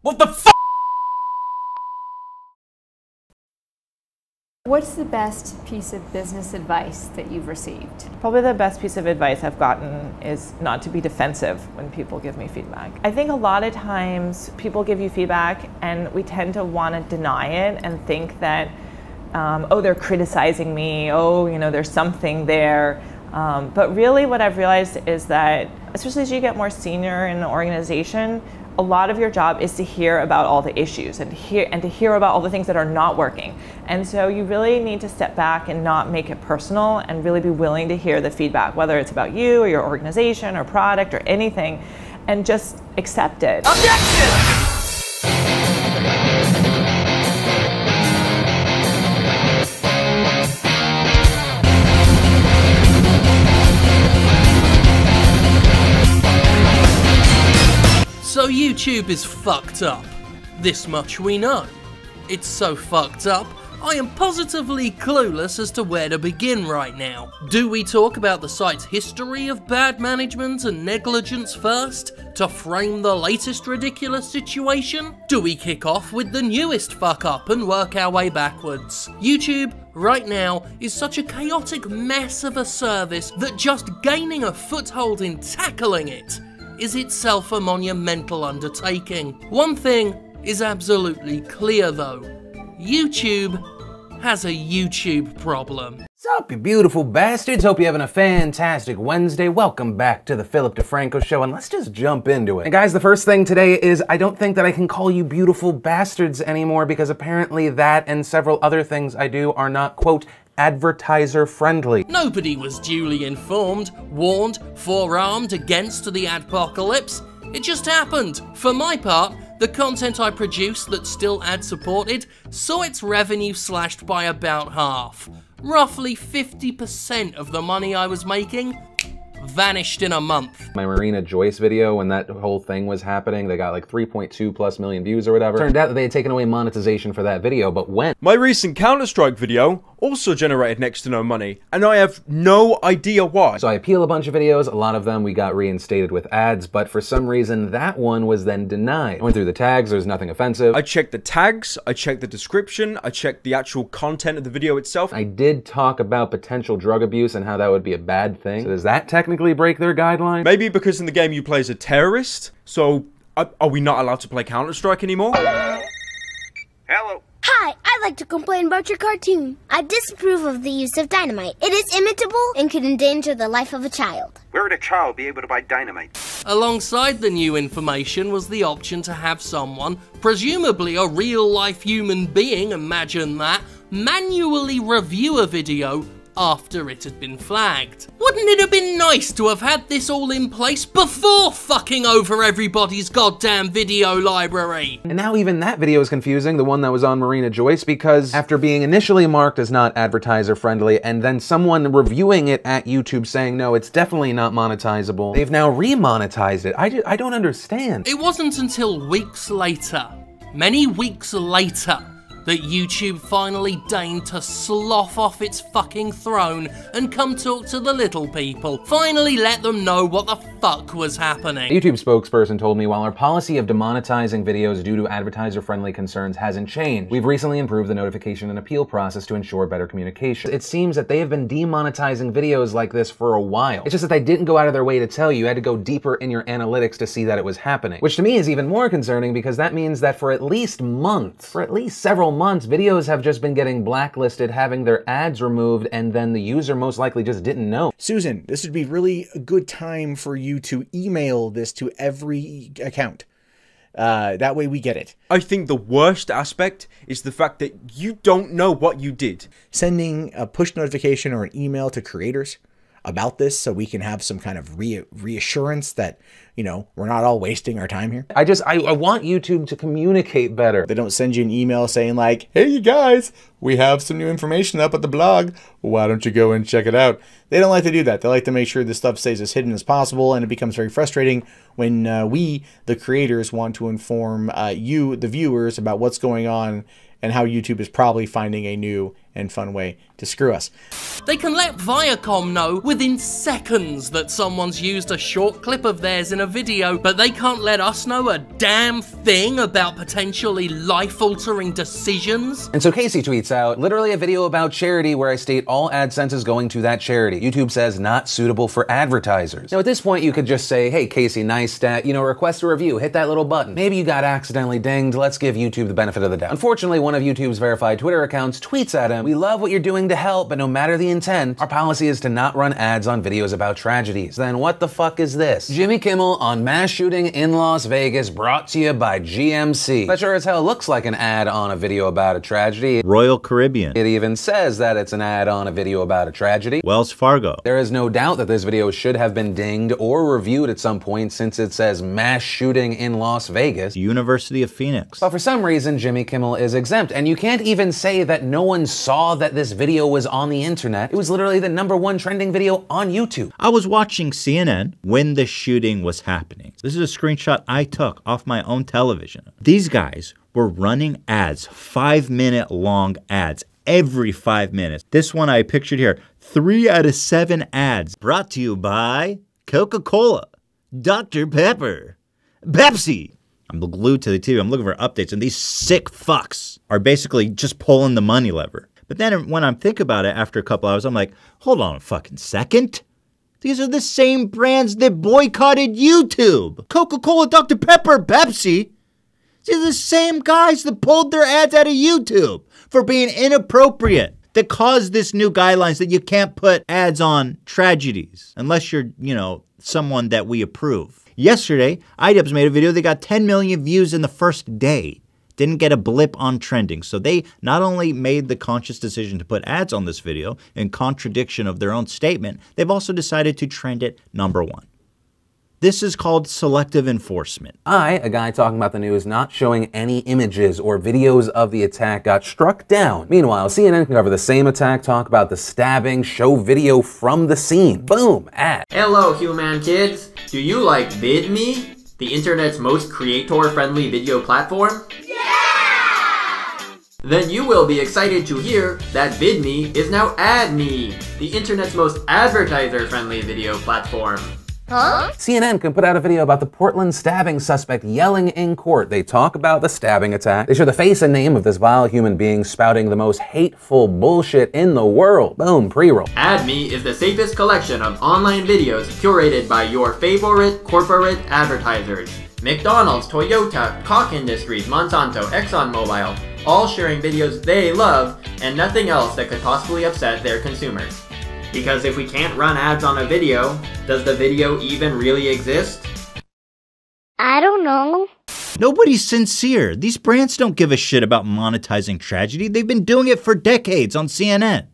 What the f***? What's the best piece of business advice that you've received? Probably the best piece of advice I've gotten is not to be defensive when people give me feedback. I think a lot of times people give you feedback and we tend to want to deny it and think that, oh, they're criticizing me, oh, you know, there's something there. But really what I've realized is that, especially as you get more senior in the organization, a lot of your job is to hear about all the issues and to hear about all the things that are not working. And so you really need to step back and not make it personal and really be willing to hear the feedback, whether it's about you or your organization or product or anything, and just accept it. Objection! So YouTube is fucked up. This much we know. It's so fucked up, I am positively clueless as to where to begin right now. Do we talk about the site's history of bad management and negligence first, to frame the latest ridiculous situation? Do we kick off with the newest fuck up and work our way backwards? YouTube, right now, is such a chaotic mess of a service that just gaining a foothold in tackling it is itself a monumental undertaking. One thing is absolutely clear though. YouTube has a YouTube problem. Sup, you beautiful bastards? Hope you're having a fantastic Wednesday. Welcome back to the DeFranco Show, and let's just jump into it. And guys, the first thing today is I don't think that I can call you beautiful bastards anymore, because apparently that and several other things I do are not, quote, advertiser friendly. Nobody was duly informed, warned, forearmed against the Adpocalypse. It just happened. For my part, the content I produced that's still ad supported saw its revenue slashed by about half. Roughly 50% of the money I was making vanished in a month. My Marina Joyce video, when that whole thing was happening, they got like 3.2+ million views or whatever. Turned out that they had taken away monetization for that video, but when? My recent Counter-Strike video also generated next to no money, and I have no idea why. So I appeal a bunch of videos, a lot of them we got reinstated with ads, but for some reason that one was then denied. I went through the tags, there's nothing offensive. I checked the tags, I checked the description, I checked the actual content of the video itself. I did talk about potential drug abuse and how that would be a bad thing. So does that technically break their guideline? Maybe because in the game you play as a terrorist, so are we not allowed to play Counter-Strike anymore? Hello. Hi, I'd like to complain about your cartoon. I disapprove of the use of dynamite. It is imitable and could endanger the life of a child. Where would a child be able to buy dynamite? Alongside the new information was the option to have someone, presumably a real-life human being, imagine that, manually review a video after it had been flagged. Wouldn't it have been nice to have had this all in place before fucking over everybody's goddamn video library? And now even that video is confusing, the one that was on Marina Joyce, because after being initially marked as not advertiser friendly and then someone reviewing it at YouTube saying no, it's definitely not monetizable, they've now remonetized it. I don't understand. It wasn't until weeks later, many weeks later, that YouTube finally deigned to slough off its fucking throne and come talk to the little people. Finally let them know what the fuck was happening. A YouTube spokesperson told me while our policy of demonetizing videos due to advertiser-friendly concerns hasn't changed, we've recently improved the notification and appeal process to ensure better communication. It seems that they have been demonetizing videos like this for a while. It's just that they didn't go out of their way to tell you. You had to go deeper in your analytics to see that it was happening. Which to me is even more concerning, because that means that for at least months, for at least several months, videos have just been getting blacklisted, having their ads removed, and then the user most likely just didn't know. Susan, this would be really a good time for you to email this to every account. That way we get it. I think the worst aspect is the fact that you don't know what you did. Sending a push notification or an email to creators about this so we can have some kind of reassurance that, you know, we're not all wasting our time here. I want YouTube to communicate better. They don't send you an email saying like, hey you guys, we have some new information up at the blog. Why don't you go and check it out? They don't like to do that. They like to make sure this stuff stays as hidden as possible, and it becomes very frustrating when we, the creators, want to inform you, the viewers, about what's going on and how YouTube is probably finding a new and fun way to screw us. They can let Viacom know within seconds that someone's used a short clip of theirs in a video, but they can't let us know a damn thing about potentially life-altering decisions? And so Casey tweets out, literally a video about charity where I state all AdSense is going to that charity. YouTube says not suitable for advertisers. Now at this point you could just say, hey Casey, nice stat, you know, request a review, hit that little button. Maybe you got accidentally dinged, let's give YouTube the benefit of the doubt. Unfortunately, one of YouTube's verified Twitter accounts tweets at him, we love what you're doing to help, but no matter the intent, our policy is to not run ads on videos about tragedies. Then what the fuck is this? Jimmy Kimmel on mass shooting in Las Vegas, brought to you by GMC. That sure as hell looks like an ad on a video about a tragedy. Royal Caribbean. It even says that it's an ad on a video about a tragedy. Wells Fargo. There is no doubt that this video should have been dinged or reviewed at some point since it says mass shooting in Las Vegas. University of Phoenix. But for some reason, Jimmy Kimmel is exempt, and you can't even say that no one saw that this video was on the internet. It was literally the #1 trending video on YouTube. I was watching CNN when the shooting was happening. This is a screenshot I took off my own television. These guys were running ads, 5-minute long ads, every 5 minutes. This one I pictured here, 3 out of 7 ads. Brought to you by Coca-Cola, Dr. Pepper, Pepsi. I'm glued to the TV, I'm looking for updates, and these sick fucks are basically just pulling the money lever. But then when I'm thinking about it after a couple hours, I'm like, hold on a fucking second. These are the same brands that boycotted YouTube. Coca-Cola, Dr. Pepper, Pepsi. These are the same guys that pulled their ads out of YouTube for being inappropriate, that caused this new guidelines that you can't put ads on tragedies unless you're, you know, someone that we approve. Yesterday, iDubbbz made a video that got 10 million views in the first day. Didn't get a blip on trending. So they not only made the conscious decision to put ads on this video in contradiction of their own statement, they've also decided to trend it #1. This is called selective enforcement. A guy talking about the news not showing any images or videos of the attack, got struck down. Meanwhile, CNN can cover the same attack, talk about the stabbing, show video from the scene. Boom, ad. Hello, human kids. Do you like VidMe, the internet's most creator-friendly video platform? Yeah! Then you will be excited to hear that VidMe is now AdMe, the internet's most advertiser-friendly video platform. Huh? CNN can put out a video about the Portland stabbing suspect yelling in court. They talk about the stabbing attack. They show the face and name of this vile human being spouting the most hateful bullshit in the world. Boom, pre-roll. AdMe is the safest collection of online videos curated by your favorite corporate advertisers. McDonald's, Toyota, Koch Industries, Monsanto, ExxonMobil, all sharing videos they love and nothing else that could possibly upset their consumers. Because if we can't run ads on a video, does the video even really exist? I don't know. Nobody's sincere. These brands don't give a shit about monetizing tragedy. They've been doing it for decades on CNN.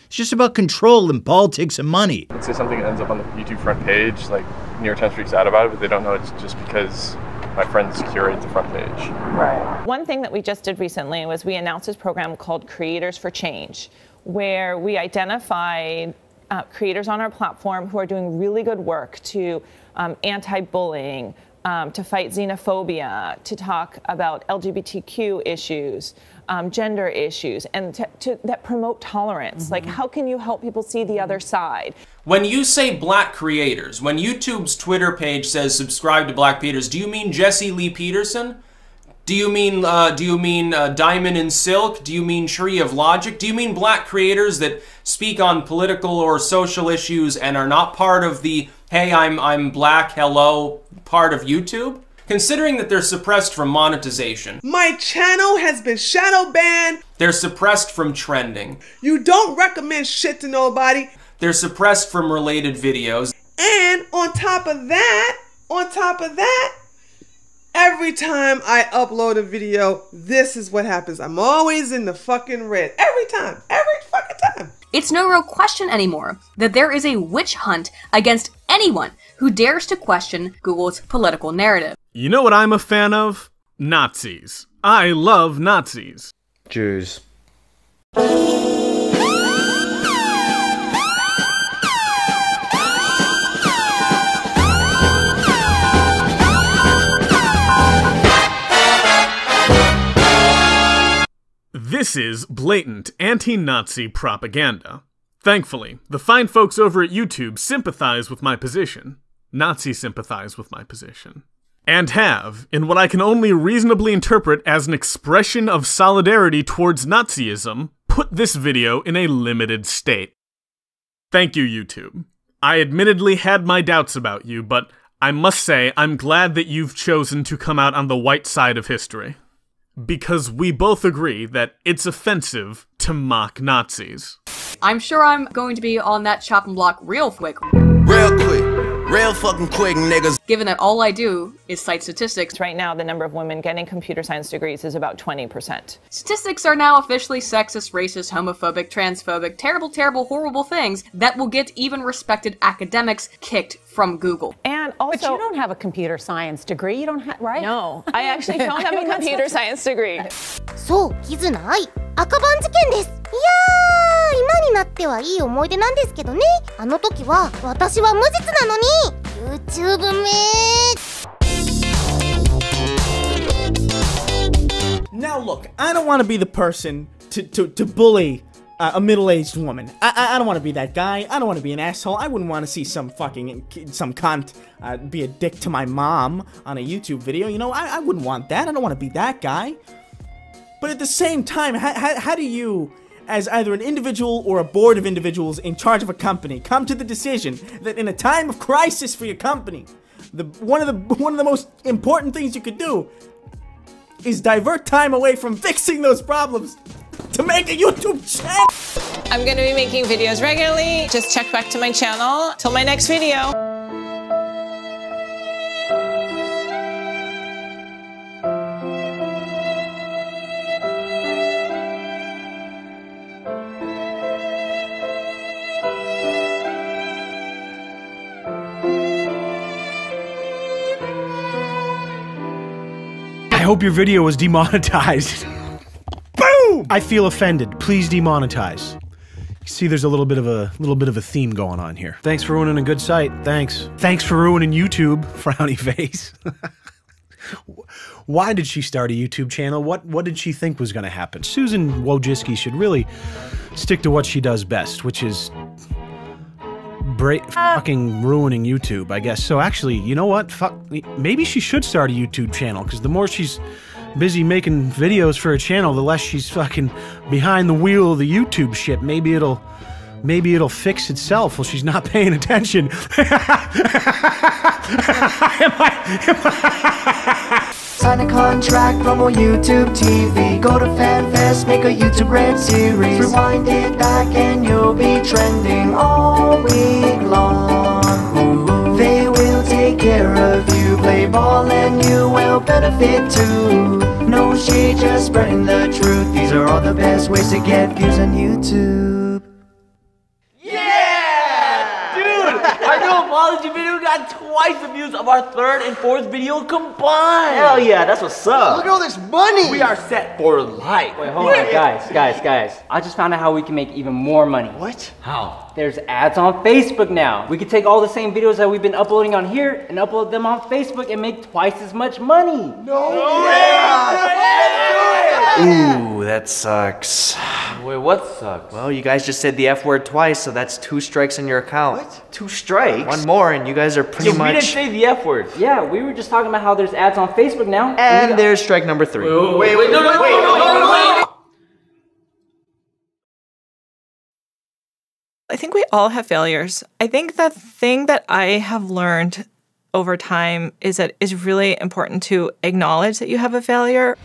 It's just about control and politics and money. Let's say something ends up on the YouTube front page, like New York Times freaks out about it, but they don't know it's just because my friends curate the front page. Right. One thing that we just did recently was we announced this program called Creators for Change, where we identified creators on our platform who are doing really good work to anti-bullying, to fight xenophobia, to talk about LGBTQ issues, gender issues, and that promote tolerance. Like, how can you help people see the other side? When you say black creators, when YouTube's Twitter page says subscribe to Black Peters, do you mean Jesse Lee Peterson? Do you mean Diamond and Silk? Do you mean Tree of Logic? Do you mean black creators that speak on political or social issues and are not part of the hey, I'm black, hello part of YouTube? Considering that they're suppressed from monetization. My channel has been shadow banned. They're suppressed from trending. You don't recommend shit to nobody. They're suppressed from related videos. And on top of that, every time I upload a video, this is what happens. I'm always in the fucking red. Every time. Every fucking time. It's no real question anymore that there is a witch hunt against anyone who dares to question Google's political narrative. You know what I'm a fan of? Nazis. I love Nazis. Jews. This This is blatant anti-Nazi propaganda. Thankfully, the fine folks over at YouTube sympathize with my position. Nazis sympathize with my position. And have, in what I can only reasonably interpret as an expression of solidarity towards Nazism, put this video in a limited state. Thank you, YouTube. I admittedly had my doubts about you, but I must say I'm glad that you've chosen to come out on the white side of history. Because we both agree that it's offensive to mock Nazis. I'm sure I'm going to be on that chopping block real quick. Real quick. Real fucking quick, niggas. Given that all I do is cite statistics. Right now, the number of women getting computer science degrees is about 20%. Statistics are now officially sexist, racist, homophobic, transphobic, terrible, terrible, horrible things that will get even respected academics kicked from Google. And also, but you don't have a computer science degree. You don't have, right? No, I actually don't have a computer science degree. そう、キズナイ。赤番事件です。いやー、今になってはいい思い出なんですけどね。あの時は私は無実なのに YouTube めNow look, I don't want to be the person to bully a middle-aged woman. I don't want to be that guy. I don't want to be an asshole. I wouldn't want to see some cunt be a dick to my mom on a YouTube video. You know, I wouldn't want that. I don't want to be that guy. But at the same time, how do you, as either an individual or a board of individuals in charge of a company, come to the decision that in a time of crisis for your company, one of the most important things you could do is divert time away from fixing those problems to make a YouTube channel? I'm going to be making videos regularly. Just check back to my channel. Till my next video. I hope your video was demonetized. Boom! I feel offended. Please demonetize. You see, there's a little bit of a theme going on here. Thanks for ruining a good site. Thanks. Thanks for ruining YouTube. Frowny face. Why did she start a YouTube channel? What did she think was going to happen? Susan Wojcicki should really stick to what she does best, which is fucking ruining YouTube, I guess. So actually, you know what? Fuck, maybe she should start a YouTube channel, because the more she's busy making videos for her channel, the less she's fucking behind the wheel of the YouTube shit. Maybe it'll fix itself while she's not paying attention. Sign a contract, promo YouTube TV. Go to FanFest, make a YouTube Rant series. Rewind it back and you'll be trending all week long. Ooh. They will take care of you, play ball and you will benefit too. No shade, just spreading the truth. These are all the best ways to get views on YouTube. Our new apology video got twice the views of our third and fourth video combined. Hell yeah, that's what's up. Look at all this money. We are set for life. Wait, hold on, guys. I just found out how we can make even more money. What? How? There's ads on Facebook now. We could take all the same videos that we've been uploading on here and upload them on Facebook and make twice as much money. Ooh, that sucks. Wait, what sucks? Well, you guys just said the F word twice, so that's 2 strikes in your account. What? 2 strikes? One more, and you guys are pretty much... we didn't say the F word. Yeah, we were just talking about how there's ads on Facebook now. And there's strike number 3. Wait, no. I think we all have failures. I think the thing that I have learned over time is that it's really important to acknowledge that you have a failure.